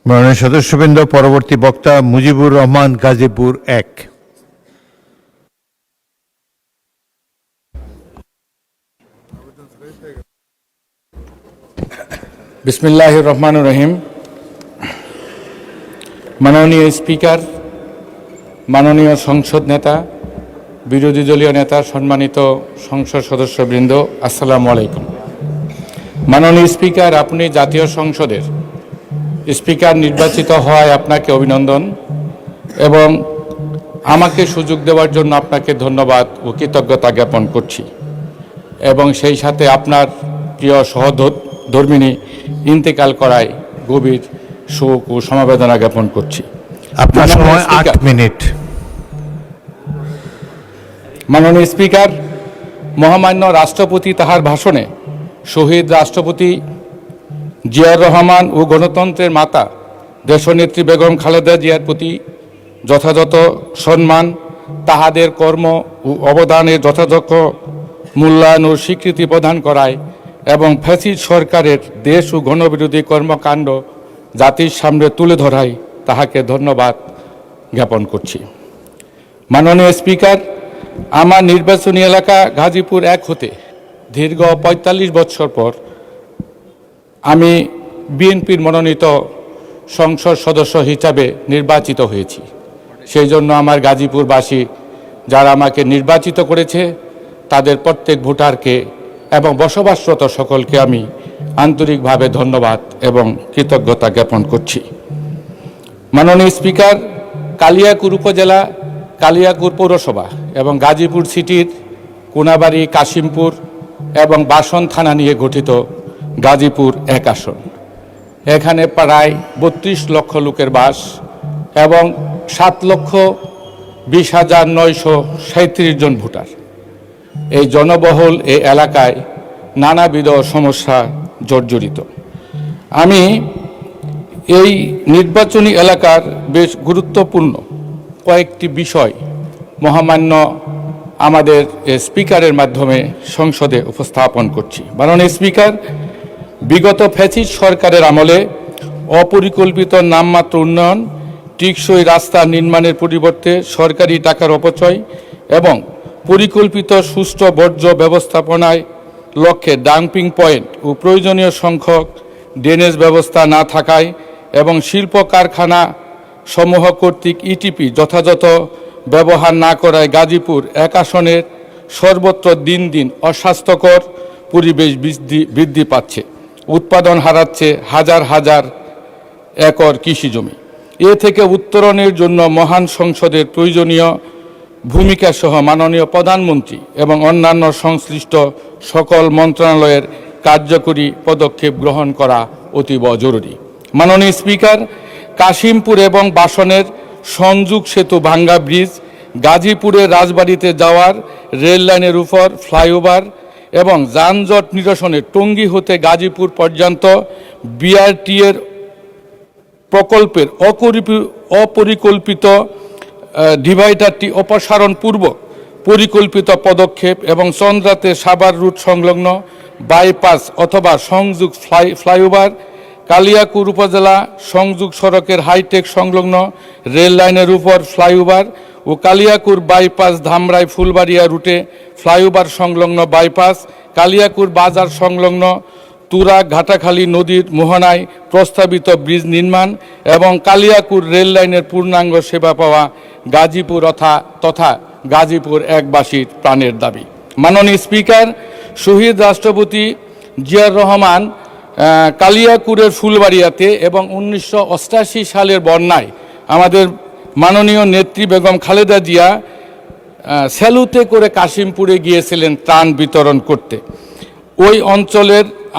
মাননীয় সদস্যবৃন্দ, পরবর্তী বক্তা মুজিবুর রহমান, গাজীপুর 1। বিসমিল্লাহির রহমানির রহিম। মাননীয় স্পিকার, মাননীয় সংসদ নেতা, বিরোধী দলীয় নেতা, সম্মানিত সংসদ সদস্যবৃন্দ, আসসালামু আলাইকুম। মাননীয় স্পিকার, আপনি জাতীয় সংসদের স্পিকার নির্বাচিত হওয়ায় আপনাকে অভিনন্দন এবং আমাকে সুযোগ দেওয়ার জন্য আপনাকে ধন্যবাদ ও কৃতজ্ঞতা জ্ঞাপন করছি এবং সেই সাথে আপনার প্রিয় সহধর্মিণী ইন্তেকাল করায় গভীর শোক ও সমবেদনা জ্ঞাপন করছি। আপনার সময় 8 মিনিট। মাননীয় স্পিকার, মহামান্য রাষ্ট্রপতি তাহার ভাষণে শহীদ রাষ্ট্রপতি জিয়াউর রহমান ও গণতন্ত্রের মাতা দেশনেত্রী বেগম খালেদা জিয়ার প্রতি যথাযথ সম্মান, তাহাদের কর্ম ও অবদানের যথাযথ মূল্যায়ন ও স্বীকৃতি প্রদান করায় এবং ফ্যাসিস্ট সরকারের দেশ ও গণবিরোধী কর্মকাণ্ড জাতির সামনে তুলে ধরায় তাহাকে ধন্যবাদ জ্ঞাপন করছি। মাননীয় স্পিকার, আমার নির্বাচনী এলাকা গাজীপুর 1 হতে দীর্ঘ 45 বছর পর আমি বিএনপির মনোনীত সংসদ সদস্য হিসাবে নির্বাচিত হয়েছি। সেই জন্য আমার গাজীপুরবাসী যারা আমাকে নির্বাচিত করেছে তাদের প্রত্যেক ভোটারকে এবং বসবাসরত সকলকে আমি আন্তরিকভাবে ধন্যবাদ এবং কৃতজ্ঞতা জ্ঞাপন করছি। মাননীয় স্পিকার, কালিয়াকুর উপজেলা, কালিয়াকুর পৌরসভা এবং গাজীপুর সিটির কোনাবাড়ি, কাশিমপুর এবং বাসন থানা নিয়ে গঠিত গাজীপুর 1 আসন। এখানে প্রায় 32 লক্ষ লোকের বাস এবং 7,20,937 জন ভোটার। এই জনবহুল এই এলাকায় নানাবিধ সমস্যা জর্জরিত। আমি এই নির্বাচনী এলাকার বেশ গুরুত্বপূর্ণ কয়েকটি বিষয় মহামান্য আমাদের স্পিকারের মাধ্যমে সংসদে উপস্থাপন করছি। মাননীয় স্পিকার, বিগত ফ্যাসিস্ট সরকারের আমলে অপরিকল্পিত নামমাত্র উন্নয়ন, টেকসই রাস্তা নির্মাণের পরিবর্তে সরকারি টাকার অপচয় এবং পরিকল্পিত সুষ্ঠু বর্জ্য ব্যবস্থাপনায় লক্ষ্যে ডাম্পিং পয়েন্ট ও প্রয়োজনীয় সংখ্যক ড্রেনেজ ব্যবস্থা না থাকায় এবং শিল্প কারখানা সমূহ কর্তৃক ইটিপি যথাযথ ব্যবহার না করায় গাজীপুর 1 আসনের সর্বত্র দিন দিন অস্বাস্থ্যকর পরিবেশ বৃদ্ধি পাচ্ছে, উৎপাদন হারাচ্ছে হাজার হাজার একর কৃষি জমি। এ থেকে উত্তরণের জন্য মহান সংসদের প্রয়োজনীয় ভূমিকা সহ মাননীয় প্রধানমন্ত্রী এবং অন্যান্য সংশ্লিষ্ট সকল মন্ত্রণালয়ের কার্যকরী পদক্ষেপ গ্রহণ করা অতীব জরুরি। মাননীয় স্পিকার, কাশিমপুর এবং বাসনের সংযোগ সেতু ভাঙ্গা ব্রিজ, গাজীপুরের রাজবাড়িতে যাওয়ার রেল লাইনের উপর ফ্লাইওভার এবং যানজট নিরসনে টঙ্গী হতে গাজীপুর পর্যন্ত বিআরটি এর প্রকল্পের অপরিকল্পিত ডিভাইডারটি অপসারণপূর্বক পরিকল্পিত পদক্ষেপ এবং চন্দ্রাতে সাভার রুট সংলগ্ন বাইপাস অথবা সংযোগ ফ্লাইওভার, কালিয়াকুর উপজেলা সংযোগ সড়কের হাইটেক সংলগ্ন রেল লাইনের উপর ফ্লাইওভার ও কালিয়াকুর বাইপাস ধামরাই ফুলবাড়িয়া রুটে ফ্লাইওভার সংলগ্ন বাইপাস, কালিয়াকুর বাজার সংলগ্ন তুরা ঘাটাখালী নদীর মোহনায় প্রস্তাবিত ব্রিজ নির্মাণ এবং কালিয়াকুর রেল লাইনের পূর্ণাঙ্গ সেবা পাওয়া গাজীপুর তথা গাজীপুর 1বাসীর প্রাণের দাবি। মাননীয় স্পিকার, শহীদ রাষ্ট্রপতি জিয়াউর রহমান কালিয়াকুরের ফুলবাড়িয়াতে এবং 1988 সালের বন্যায় আমাদের মাননীয় নেত্রী বেগম খালেদা জিয়া স্যালুতে করে কাশিমপুরে গিয়েছিলেন ত্রাণ বিতরণ করতে।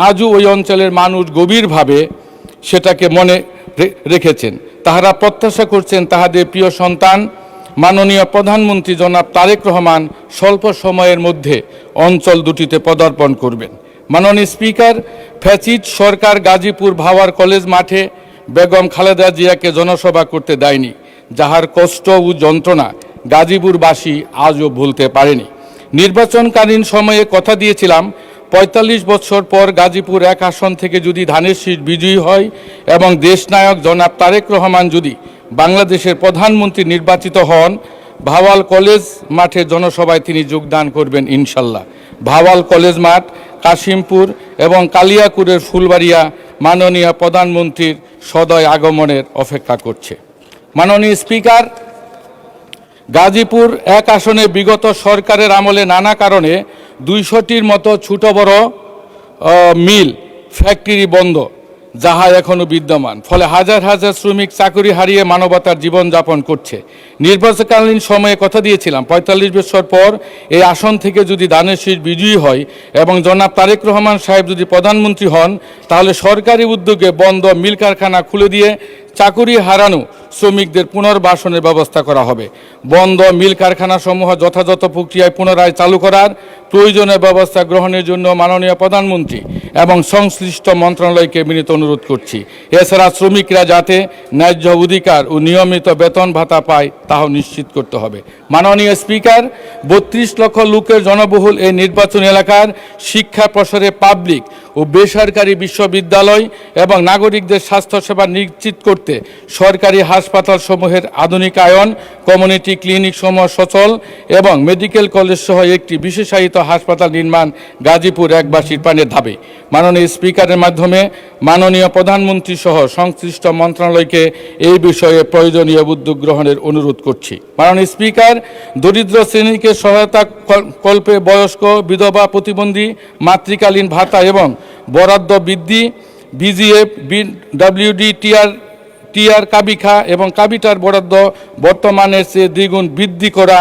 আজও ওই অঞ্চলের মানুষ গভীরভাবে সেটাকে মনে রেখেছেন। তাহারা প্রত্যাশা করছেন তাহাদের প্রিয় সন্তান মাননীয় প্রধানমন্ত্রী জনাব তারেক রহমান স্বল্প সময়ের মধ্যে অঞ্চল দুটিতে পদার্পণ করবেন। মাননীয় স্পিকার, ফ্যাসিস্ট সরকার গাজীপুর ভাওয়ার কলেজ মাঠে বেগম খালেদা জিয়াকে জনসভা করতে দেয়নি, যাহার কষ্ট ও যন্ত্রণা গাজীপুরবাসী আজও ভুলতে পারেনি। নির্বাচনকালীন সময়ে কথা দিয়েছিলাম ৪৫ বছর পর গাজীপুর ১ আসন থেকে যদি ধানের শীষ বিজয়ী হয় এবং দেশনায়ক জনাব তারেক রহমান যদি বাংলাদেশের প্রধানমন্ত্রী নির্বাচিত হন, ভাওয়াল কলেজ মাঠে জনসভায় তিনি যোগদান করবেন ইনশাল্লাহ। ভাওয়াল কলেজ মাঠ, কাশিমপুর এবং কালিয়াকুরের ফুলবাড়িয়া মাননীয় প্রধানমন্ত্রীর সদয় আগমনের অপেক্ষা করছে। মাননীয় স্পিকার, গাজীপুর ১ আসনে বিগত সরকারের আমলে নানা কারণে ২০০টির মতো ছোট বড় মিল ফ্যাক্টরি বন্ধ, যাহা এখনও বিদ্যমান, ফলে হাজার হাজার শ্রমিক চাকরি হারিয়ে মানবতার জীবনযাপন করছে। নির্বাচনকালীন সময়ে কথা দিয়েছিলাম ৪৫ বছর পর এই আসন থেকে যদি ধানের শীষ বিজয়ী হয় এবং জনাব তারেক রহমান সাহেব যদি প্রধানমন্ত্রী হন, তাহলে সরকারি উদ্যোগে বন্ধ মিল কারখানা খুলে দিয়ে চাকরি হারানো শ্রমিকদের পুনর্বাসনের ব্যবস্থা করা হবে। বন্ধ মিল কারখানাসমূহ যথাযথ প্রক্রিয়ায় পুনরায় চালু করার প্রয়োজনীয় ব্যবস্থা গ্রহণের জন্য মাননীয় প্রধানমন্ত্রী এবং সংশ্লিষ্ট মন্ত্রণালয়কে বিনীত অনুরোধ করছি। এছাড়া শ্রমিকরা যাতে ন্যায্য অধিকার ও নিয়মিত বেতন ভাতা পায় তাও নিশ্চিত করতে হবে। মাননীয় স্পিকার, ৩২ লক্ষ লোকের জনবহুল এই নির্বাচন এলাকার শিক্ষা প্রসারে পাবলিক ও বেসরকারি বিশ্ববিদ্যালয় এবং নাগরিকদের স্বাস্থ্যসেবা নিশ্চিত করতে সরকারি হাসপাতাল সমূহের আধুনিকায়ন, কমিউনিটি ক্লিনিক সমূহ সচল এবং মেডিকেল কলেজ সহ একটি বিশেষায়িত হাসপাতাল নির্মাণ গাজীপুর একবাসীর প্রাণের দাবি। মাননীয় স্পিকারের মাধ্যমে মাননীয় প্রধানমন্ত্রী সহ সংশ্লিষ্ট মন্ত্রণালয়কে এই বিষয়ে প্রয়োজনীয় উদ্যোগ গ্রহণের অনুরোধ করছি। মাননীয় স্পিকার, দরিদ্র শ্রেণীকে সহায়তা কল্পে বয়স্ক, বিধবা, প্রতিবন্ধী, মাতৃকালীন ভাতা এবং বরাদ্দ বৃদ্ধি, বিজিএফ, ডাব্লিউডি, টিআর, কাবিখা এবং কাবিটার বরাদ্দ বর্তমানের চেয়ে দ্বিগুণ বৃদ্ধি করা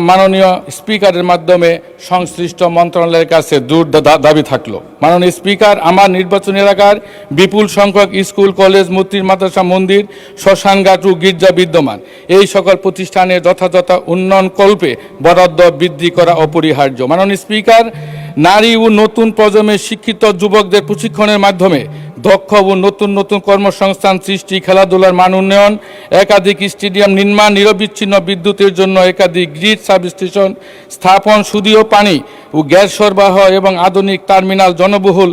মাননীয় স্পিকারের মাধ্যমে সংশ্লিষ্ট মন্ত্রণালয়ের কাছে জোর দাবি থাকলো। মাননীয় স্পিকার, আমার নির্বাচন এলাকার বিপুল সংখ্যক স্কুল, কলেজ, মসজিদ, মাদ্রাসা, মন্দির, শ্মশানঘাট ও গির্জা বিদ্যমান। এই সকল প্রতিষ্ঠানের যথাযথ উন্নয়ন কল্পে বরাদ্দ বৃদ্ধি করা অপরিহার্য। মাননীয় স্পিকার, নারী ও নতুন প্রজন্মের শিক্ষিত যুবকদের প্রশিক্ষণের মাধ্যমে দক্ষ ও নতুন নতুন কর্মসংস্থান সৃষ্টি, খেলাধুলার মান উন্নয়ন, একাধিক স্টেডিয়াম নির্মাণ, নিরবিচ্ছিন্ন বিদ্যুতের জন্য একাধিক গ্রিড সাবস্টেশন স্থাপন, সুদীয় পানি ও গ্যাস সরবরাহ এবং আধুনিক টার্মিনাল, জনবহুল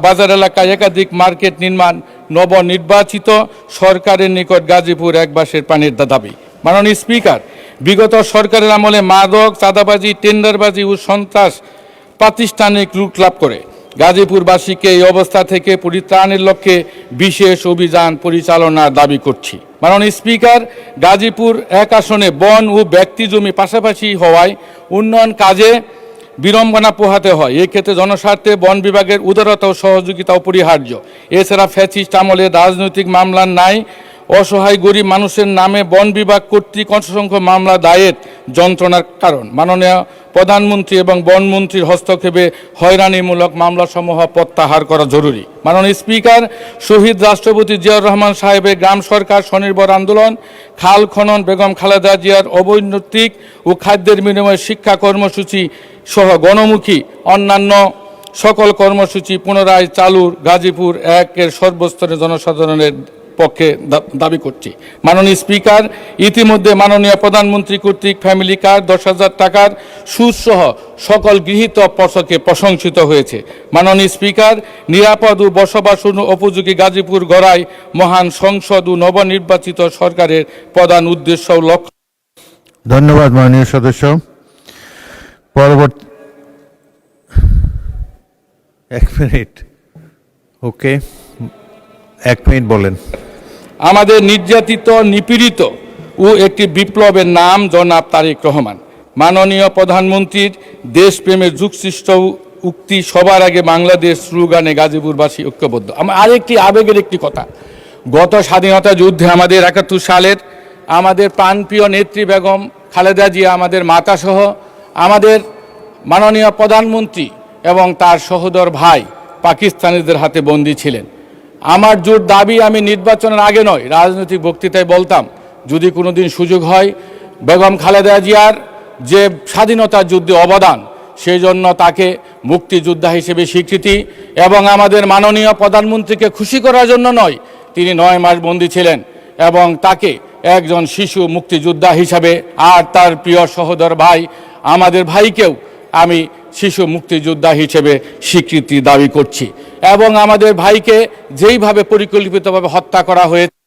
বাজার এলাকায় একাধিক মার্কেট নির্মাণ, নবনির্বাচিত সরকারের নিকট গাজীপুর একবাসের প্রাণের দাবি। মাননীয় স্পিকার, বিগত সরকারের আমলে মাদক, চাঁদাবাজি, টেন্ডারবাজি ও সন্ত্রাস প্রাতিষ্ঠানিক রূপ লাভ করে গাজীপুরবাসীকে এই অবস্থা থেকে পরিত্রাণের লক্ষ্যে বিশেষ অভিযান পরিচালনার দাবি করছি। মাননীয় স্পিকার, গাজীপুর ১ আসনে বন ও ব্যক্তি জমি পাশাপাশি হওয়ায় উন্নয়ন কাজে বিড়ম্বনা পোহাতে হয়। এক্ষেত্রে জনস্বার্থে বন বিভাগের উদারতা ও সহযোগিতা অপরিহার্য। এছাড়া ফ্যাসিস্ট আমলে রাজনৈতিক মামলা নাই, অসহায় গরিব মানুষের নামে বন বিভাগ কর্তৃক অসংখ্য মামলা দায়ের যন্ত্রণার কারণ। মাননীয় প্রধানমন্ত্রী এবং বনমন্ত্রীর হস্তক্ষেপে হয়রানিমূলক মামলাসমূহ প্রত্যাহার করা জরুরি। মাননীয় স্পিকার, শহীদ রাষ্ট্রপতি জিয়াউর রহমান সাহেবের গ্রাম সরকার স্বনির্ভর আন্দোলন, খাল খনন, বেগম খালেদা জিয়ার অবৈতনিক ও খাদ্যের বিনিময়ে শিক্ষা কর্মসূচি সহ গণমুখী অন্যান্য সকল কর্মসূচি পুনরায় চালুর গাজীপুর ১-এর সর্বস্তরের জনসাধারণের পক্ষে দাবি করছি। মাননীয় স্পিকার, ইতিমধ্যে মাননীয় প্রধানমন্ত্রী কর্তৃক ফ্যামিলি কার্ড ১০,০০০ টাকার সুদসহ সকল গৃহীত পর্ষকে প্রশংসিত হয়েছে। মাননীয় স্পিকার, নিরাপদ ও বসবাস উপযোগী গাজীপুর গড়ায় মহান সংসদ ও নবনির্বাচিত সরকারের প্রধান উদ্দেশ্য ও লক্ষ্য। ধন্যবাদ মাননীয় সদস্য। পরবর্তী ১ মিনিট। ওকে, ১ মিনিট বলেন। আমাদের নির্যাতিত, নিপীড়িত ও একটি বিপ্লবের নাম জনাব তারেক রহমান। মাননীয় প্রধানমন্ত্রীর দেশপ্রেমের যুগসৃষ্ট উক্তি সবার আগে বাংলাদেশ স্লোগানে গাজীপুরবাসী ঐক্যবদ্ধ। আমার আরেকটি আবেগের একটি কথা, গত স্বাধীনতা যুদ্ধে আমাদের ৭১ সালের আমাদের প্রাণপ্রিয় নেত্রী বেগম খালেদা জিয়া, আমাদের মাতাসহ আমাদের মাননীয় প্রধানমন্ত্রী এবং তার সহোদর ভাই পাকিস্তানিদের হাতে বন্দী ছিলেন। আমার জোর দাবি, আমি নির্বাচনের আগে নয়, রাজনৈতিক বক্তৃতায় বলতাম, যদি কোনোদিন সুযোগ হয় বেগম খালেদা জিয়ার যে স্বাধীনতা যুদ্ধে অবদান, সেই জন্য তাকে মুক্তিযোদ্ধা হিসেবে স্বীকৃতি এবং আমাদের মাননীয় প্রধানমন্ত্রীকে খুশি করার জন্য নয়, তিনি ৯ মাস বন্দী ছিলেন এবং তাকে একজন শিশু মুক্তিযোদ্ধা হিসাবে আর তার প্রিয় সহোদর ভাই আমাদের ভাইকেও আমি শিশু মুক্তিযোদ্ধা হিসেবে স্বীকৃতি দাবি করছি এবং আমাদের ভাইকে যেইভাবে পরিকল্পিতভাবে হত্যা করা হয়েছে